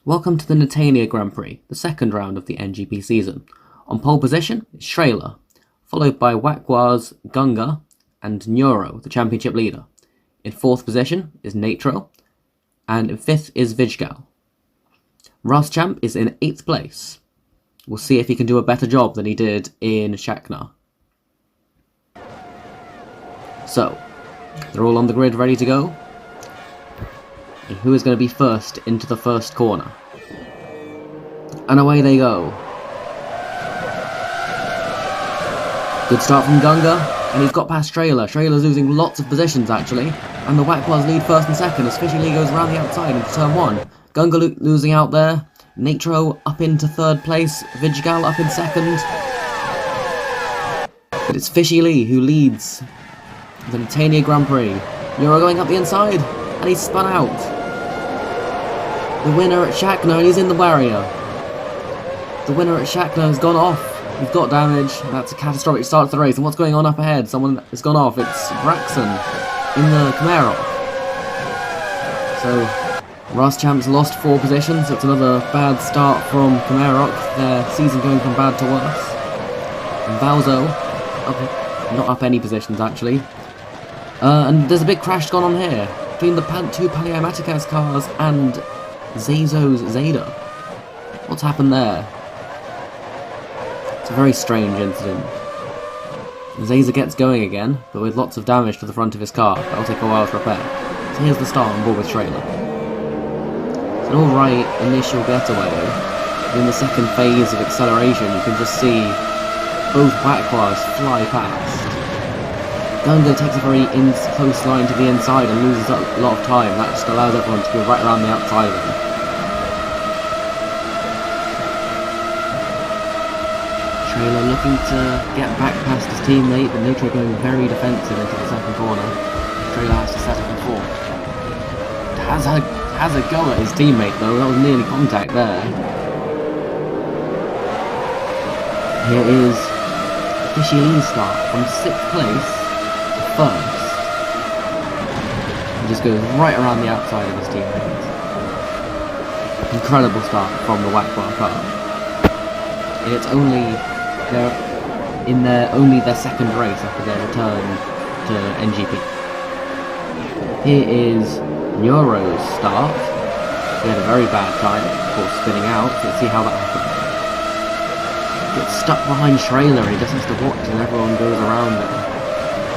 Welcome to the Netania Grand Prix, the second round of the NGP season. On pole position is Trailer, followed by Wakwa's Gunga and Neuro, the championship leader. In fourth position is Natro, and in fifth is Vijgal. Roschamp is in 8th place. We'll see if he can do a better job than he did in Shakna. So, they're all on the grid ready to go. And who is going to be first into the first corner? And away they go. Good start from Gunga, and he's got past Trailer. Trailer's losing lots of positions actually, and the Wakwas lead first and second as Fishy Lee goes around the outside into turn 1. Gunga losing out there. Natro up into 3rd place, Vijgal up in 2nd. But it's Fishy Lee who leads the Netania Grand Prix. Euro going up the inside, and he's spun out. The winner at Shakna, and he's in the barrier. The winner at Shakna has gone off. He's got damage. That's a catastrophic start to the race. And what's going on up ahead? Someone has gone off. It's Braxton in the Camaro. So, Roschamp's lost 4 positions. It's another bad start from Camarok. Their season going from bad to worse. And Valzo, not up any positions actually. And there's a big crash gone on here between the two Paliamatikas cars and Zazo's Zeta. What's happened there? It's a very strange incident. Zaza gets going again, but with lots of damage to the front of his car. That'll take a while to repair. So here's the start on board with Trailer. It's an alright initial getaway. In the second phase of acceleration, you can just see both Wakwas fly past. Gunga takes a very close line to the inside and loses a lot of time. That just allows everyone to go right around the outside of him. Trailer looking to get back past his teammate, but Natro going very defensive into the second corner. Trailer has to settle for 4th. Has a go at his teammate though, that was nearly contact there. Here is Fishy Lee's start from 6th place to 1st. He just goes right around the outside of his teammates. Incredible start from the Wakwa car. And it's only their second race after their return to NGP. Here is Neuro's start. He had a very bad time, of course, spinning out. Let's see how that happened. Gets stuck behind Trailer, and he just has to watch as everyone goes around him.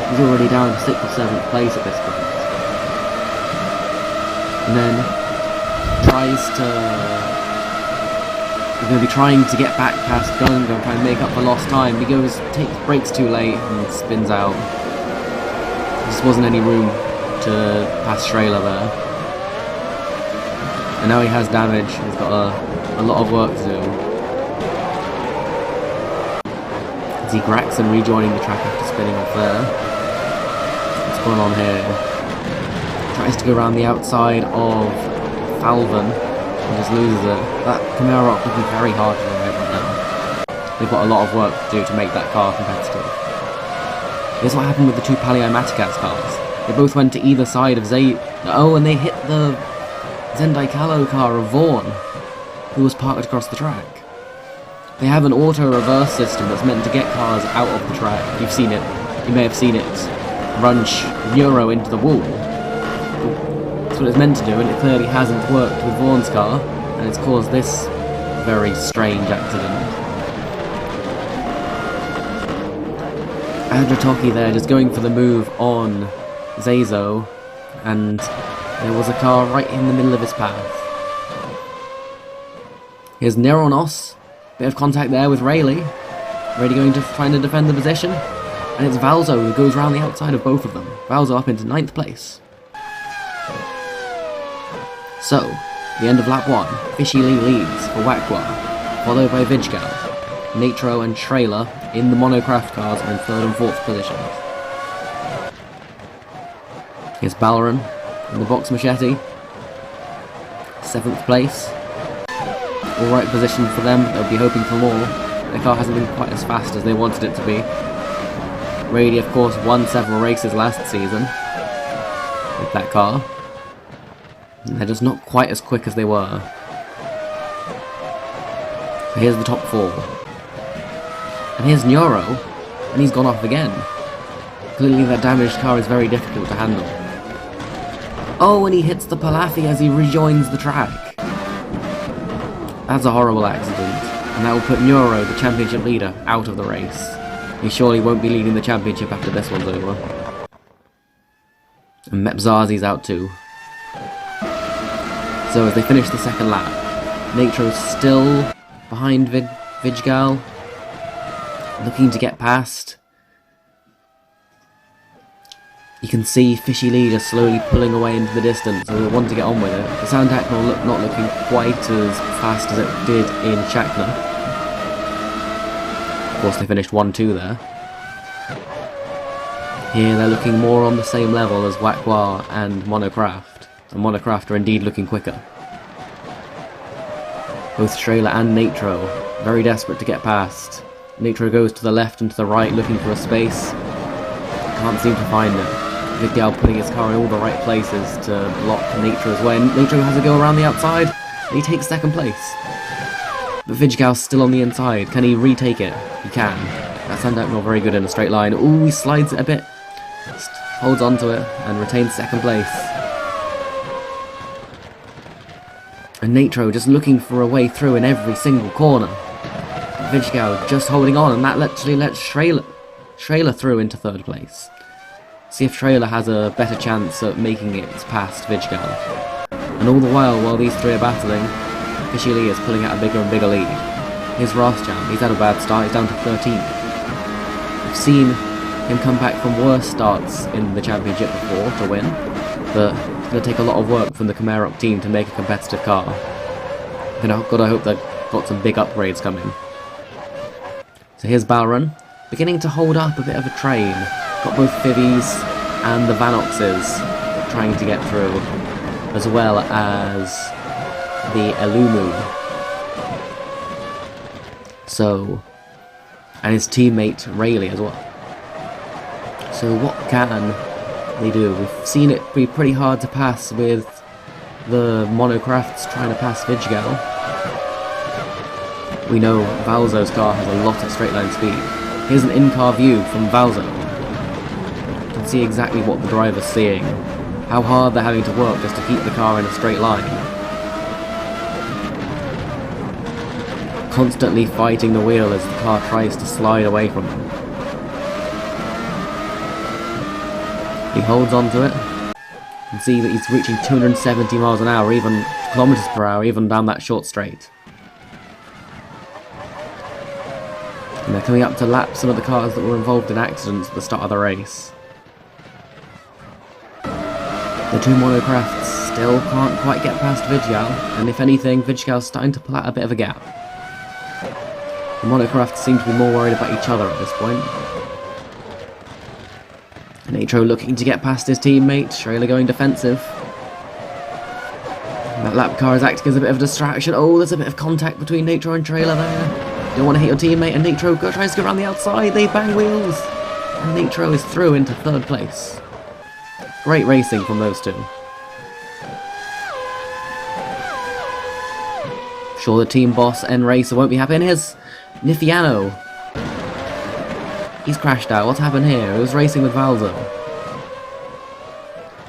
He's already down to 6th or 7th place at this point. And then He's going to be trying to get back past Gunga and try and make up for lost time. He takes brakes too late and spins out. There just wasn't any room to pass Trailer there. And now he has damage. He's got a lot of work to do. See Graxon rejoining the track after spinning off there. What's going on here? Tries to go around the outside of Falvin. And just loses it. That Camaro looking very hard to ride right now. They've got a lot of work to do to make that car competitive. Here's what happened with the two Paliamatikas cars. They both went to either side of Oh, and they hit the Zendai Kalo car of Vaughn, who was parked across the track. They have an auto-reverse system that's meant to get cars out of the track. You've seen it. You may have seen it runch Euro into the wall. That's what it's meant to do, and it clearly hasn't worked with Vaughn's car, and it's caused this very strange accident. Adratoki there just going for the move on Zazo, and there was a car right in the middle of his path. Here's Neronos, bit of contact there with Rayleigh. Rayleigh going to trying to defend the position, and it's Valzo who goes around the outside of both of them. Valzo up into 9th place. So, the end of lap 1, Fishy Lee leads for Wakwa, followed by Vijgal. Natro and Trailer in the monocraft cars are in 3rd and 4th positions. Here's Balaran in the box machete, 7th place. Alright position for them, they'll be hoping for more. Their car hasn't been quite as fast as they wanted it to be. Rady, of course, won several races last season with that car. And they're just not quite as quick as they were. Here's the top 4. And here's Neuro, and he's gone off again. Clearly that damaged car is very difficult to handle. Oh, and he hits the Palafi as he rejoins the track. That's a horrible accident, and that will put Neuro, the championship leader, out of the race. He surely won't be leading the championship after this one's over. And Mepzazi's out too. So as they finish the second lap, Nitro's still behind Vidgal, looking to get past. You can see Fishy Leader slowly pulling away into the distance, so they want to get on with it. The Sandak not looking quite as fast as it did in Chakna. Of course they finished 1-2 there. Here they're looking more on the same level as Wakwa and Monocraft. And Monocraft are indeed looking quicker. Both Trailer and Nitro very desperate to get past. Nitro goes to the left and to the right looking for a space. Can't seem to find it. Vidgal putting his car in all the right places to block Nitro's way. And Nitro has a go around the outside and he takes second place. But Vidgal's still on the inside. Can he retake it? He can. That Sandak not very good in a straight line. Ooh, he slides it a bit. Just holds onto it and retains second place. And Nitro just looking for a way through in every single corner. Vidgal just holding on, and that actually lets Trailer through into third place. See if Trailer has a better chance at making it past Vidgal. And all the while these three are battling, Fishy Lee is pulling out a bigger and bigger lead. Here's Rascham, he's had a bad start, he's down to 13th. I've seen him come back from worse starts in the championship before to win, but it's going to take a lot of work from the Kamarok team to make a competitive car. Gotta hope they've got some big upgrades coming. So here's Balrun, beginning to hold up a bit of a train. Got both Fivies and the Vanoxes trying to get through, as well as the Elumu. So, and his teammate Rayleigh as well. So what can they do? We've seen it be pretty hard to pass with the Monocrafts trying to pass Vidgal. We know Valzo's car has a lot of straight line speed. Here's an in-car view from Valzo. You can see exactly what the driver's seeing. How hard they're having to work just to keep the car in a straight line. Constantly fighting the wheel as the car tries to slide away from him. He holds onto it. You can see that he's reaching 270 miles an hour, even kilometers per hour, even down that short straight. And they're coming up to lap some of the cars that were involved in accidents at the start of the race. The two Monocrafts still can't quite get past Vidgal, and if anything, Vidgal's starting to pull out a bit of a gap. The Monocrafts seem to be more worried about each other at this point. Nitro looking to get past his teammate, Trailer going defensive. And that lap car is acting as a bit of a distraction. Oh, there's a bit of contact between Nitro and Trailer there. Don't want to hit your teammate, and Nitro tries to go around the outside. They bang wheels. And Nitro is through into third place. Great racing from those two. Sure, the team boss, N-Racer, won't be happy. And here's Nifiano. He's crashed out. What's happened here? He was racing with Valzo.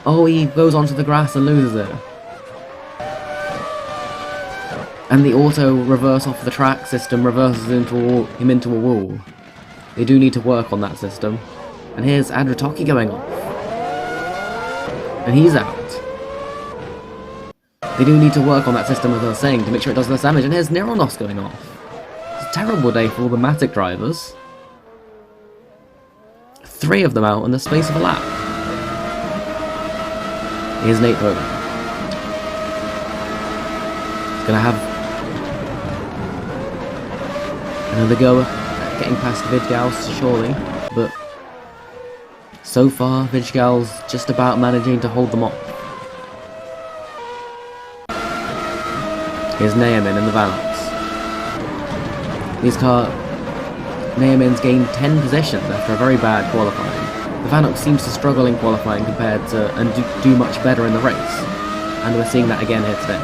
Oh, he goes onto the grass and loses it. And the auto reverse off the track system reverses him into a wall. They do need to work on that system. And here's Adratoki going off. And he's out. They do need to work on that system, as I was saying, to make sure it does less damage. And here's Neronos going off. It's a terrible day for all the Matic drivers. 3 of them out in the space of a lap. Here's Nate Rogan. He's gonna have another go at getting past Vidgal, surely, but so far Vidgal's just about managing to hold them off. Here's Naaman in the Vanox. Naaman's gained 10 positions after a very bad qualifying. The Vanox seems to struggle in qualifying compared to and do much better in the race. And we're seeing that again here today.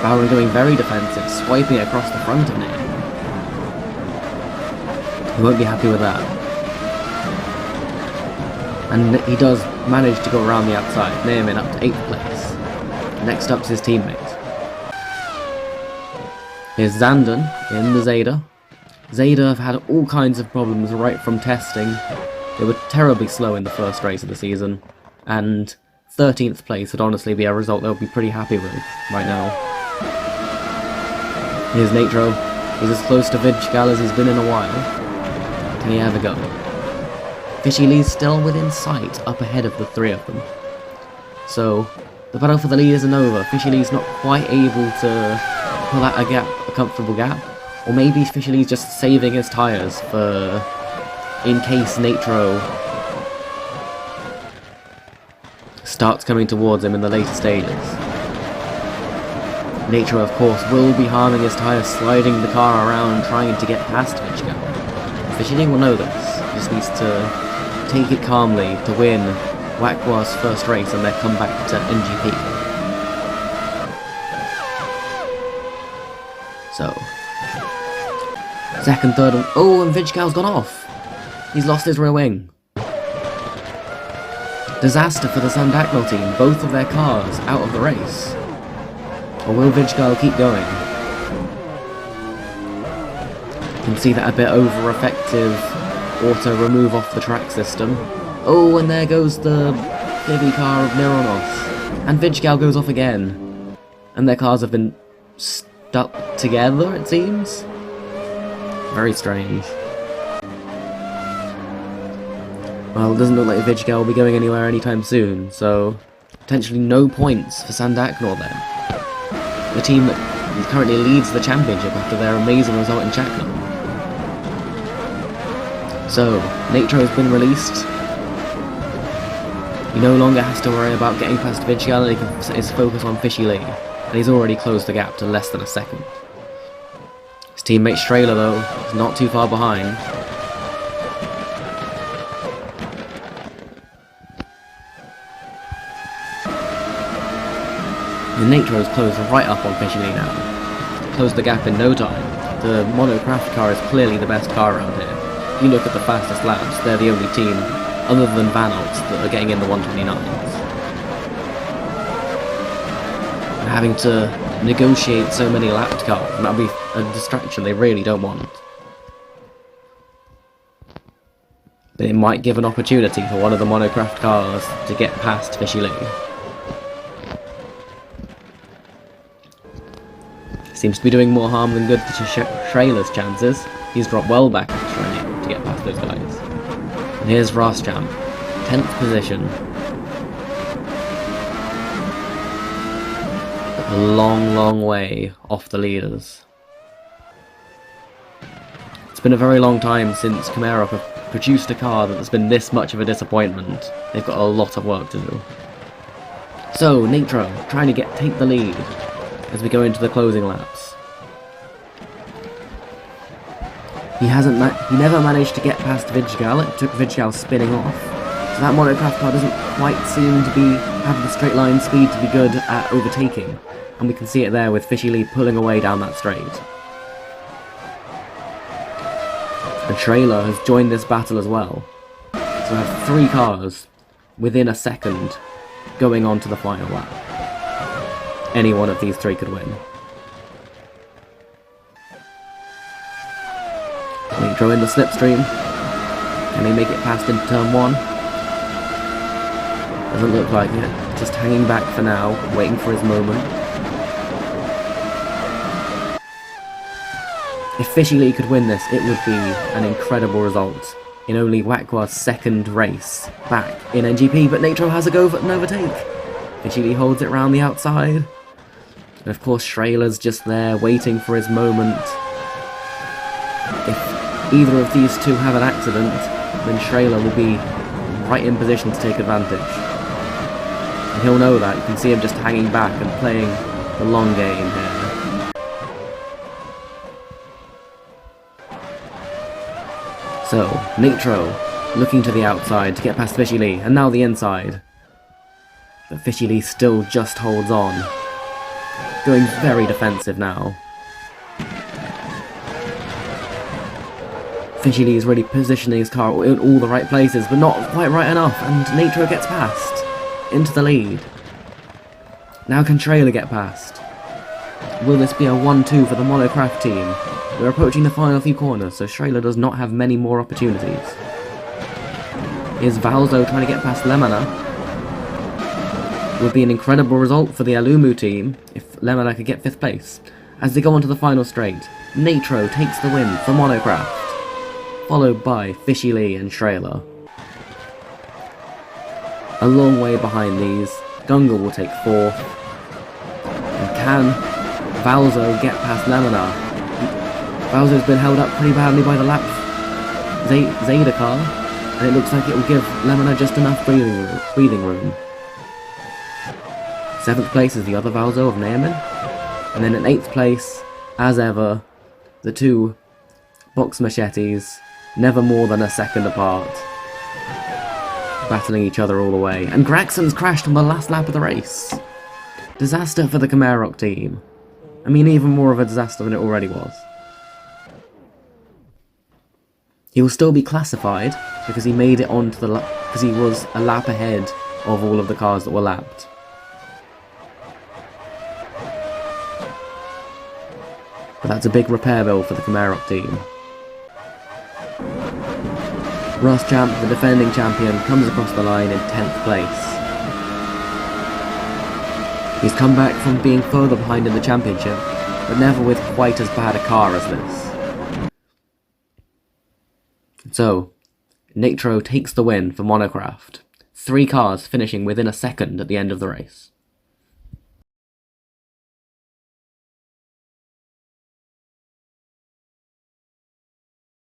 Bauer going very defensive, swiping across the front of Naaman. He won't be happy with that. And he does manage to go around the outside, near him up to 8th place. Next up's his teammate. Here's Zandon in the Zeta. Zeta have had all kinds of problems right from testing. They were terribly slow in the first race of the season, and 13th place would honestly be a result they'll be pretty happy with right now. Here's Natro. He's as close to Vidgal as he's been in a while. Can he ever go? Fishy Lee's still within sight, up ahead of the three of them. So, the battle for the lead isn't over. Fishy Lee's not quite able to pull out a comfortable gap. Or maybe Fishy Lee's just saving his tyres for in case Natro starts coming towards him in the later stages. Natro, of course, will be harming his tyres, sliding the car around, trying to get past Vidgal. Fishy Lee will know this. He just needs to take it calmly to win Wakwa's first race and then come back to NGP. So, second, third, and oh, and Vidgal's gone off. He's lost his rear wing. Disaster for the Sandaknol team, both of their cars out of the race. Or will Vidgal keep going? You can see that a bit over-effective auto remove off the track system. Oh, and there goes the heavy car of Mironos. And Vidgal goes off again. And their cars have been stuck together, it seems. Very strange. Well, it doesn't look like Vidgal will be going anywhere anytime soon, so potentially no points for Sandaknol then. The team that currently leads the championship after their amazing result in Chaknam. So, Natro has been released. He no longer has to worry about getting past Vidgal, and he can set his focus on Fishy Lee. And he's already closed the gap to less than a second. His teammate Strahler, though, is not too far behind. And Natro has closed right up on Fishy Lee now. Closed the gap in no time. The monocraft car is clearly the best car around here. If you look at the fastest laps, they're the only team, other than Van Alts, that are getting in the 129s. And having to negotiate so many lapped cars, and that'll be a distraction they really don't want. But it might give an opportunity for one of the monocraft cars to get past Fishy Lee. Seems to be doing more harm than good to Strahler's chances. He's dropped well back trying to get past those guys. And here's Roschamp, 10th position. A long, long way off the leaders. It's been a very long time since Kamerok have produced a car that's been this much of a disappointment. They've got a lot of work to do. So, Natro trying to take the lead as we go into the closing laps. He never managed to get past Vidgal. It took Vidgal spinning off. So that monocraft car doesn't quite seem to have the straight line speed to be good at overtaking. And we can see it there with Fishy Lee pulling away down that straight. And Strahler has joined this battle as well. So we have 3 cars within a second going on to the final lap. Any one of these 3 could win. Natro in the slipstream. Can he make it past into turn 1? Doesn't look like it. Just hanging back for now, waiting for his moment. If Fishy Lee could win this, it would be an incredible result in only Wakwa's second race back in NGP, but Natro has an overtake. Fishy Lee holds it round the outside. And of course Strahler's just there, waiting for his moment. If either of these two have an accident, then Strahler will be right in position to take advantage. And he'll know that. You can see him just hanging back and playing the long game here. So, Natro looking to the outside to get past Fishy Lee, and now the inside. But Fishy Lee still just holds on. Going very defensive now. Fishy Lee is really positioning his car in all the right places, but not quite right enough, and Nitro gets past. Into the lead. Now can Trailer get past? Will this be a 1-2 for the Monocraft team? We're approaching the final few corners, so Trailer does not have many more opportunities. Is Valzo trying to get past Lemana? Would be an incredible result for the Alumu team if Lemana could get 5th place. As they go on to the final straight, Nitro takes the win for Monocraft, followed by Fishy Lee and Trailer. A long way behind these, Gunga will take 4th. And can Valzo get past Lemana? Valzo's been held up pretty badly by the lap Zeta car, and it looks like it will give Lemana just enough breathing room. 7th place is the other Valzo of Naaman, and then in 8th place, as ever, the two box machetes, never more than a second apart, battling each other all the way. And Graxon's crashed on the last lap of the race. Disaster for the Camarok team. I mean, even more of a disaster than it already was. He will still be classified because he made it onto the because he was a lap ahead of all of the cars that were lapped. But that's a big repair bill for the Camarok team. Ross Champ, the defending champion, comes across the line in 10th place. He's come back from being further behind in the championship, but never with quite as bad a car as this. So, Nitro takes the win for Monocraft. 3 cars finishing within a second at the end of the race.